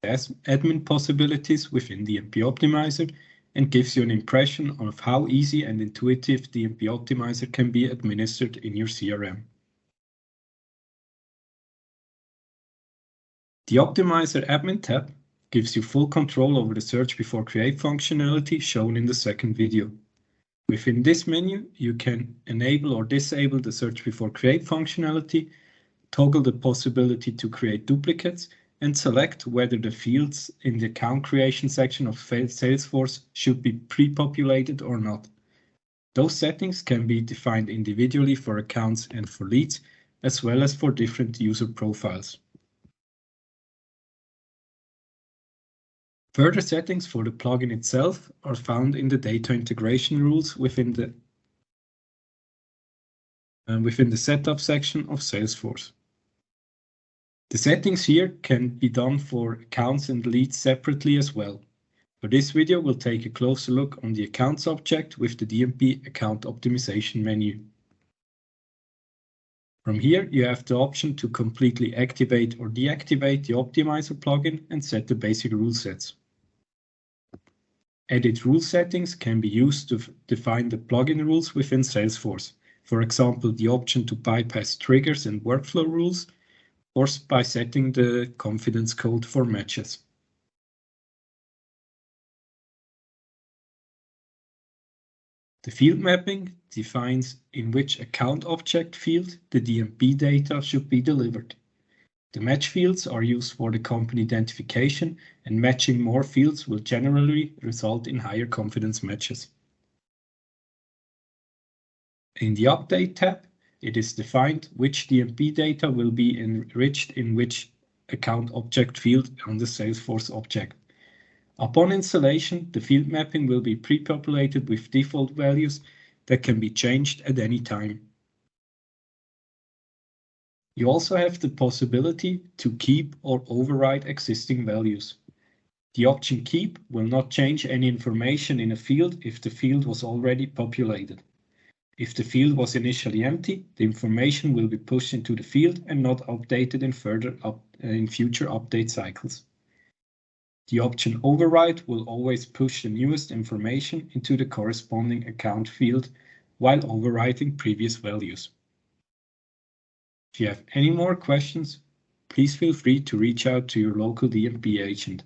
admin possibilities within D&B Optimizer and gives you an impression of how easy and intuitive D&B Optimizer can be administered in your CRM. The Optimizer Admin tab gives you full control over the search before create functionality shown in the second video. Within this menu, you can enable or disable the search before create functionality, toggle the possibility to create duplicates, and select whether the fields in the account creation section of Salesforce should be pre-populated or not. Those settings can be defined individually for accounts and for leads, as well as for different user profiles. Further settings for the plugin itself are found in the data integration rules within the setup section of Salesforce. The settings here can be done for accounts and leads separately as well. For this video, we'll take a closer look on the accounts object with the D&B account optimization menu. From here, you have the option to completely activate or deactivate the Optimizer plugin and set the basic rule sets. Edit rule settings can be used to define the plugin rules within Salesforce. For example, the option to bypass triggers and workflow rules, or by setting the confidence code for matches. The field mapping defines in which account object field the D&B data should be delivered. The match fields are used for the company identification, and matching more fields will generally result in higher confidence matches. In the Update tab, it is defined which D&B data will be enriched in which account object field on the Salesforce object. Upon installation, the field mapping will be pre-populated with default values that can be changed at any time. You also have the possibility to keep or override existing values. The option Keep will not change any information in a field if the field was already populated. If the field was initially empty, the information will be pushed into the field and not updated in future update cycles. The option Override will always push the newest information into the corresponding account field while overwriting previous values. If you have any more questions, please feel free to reach out to your local D&B agent.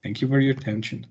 Thank you for your attention.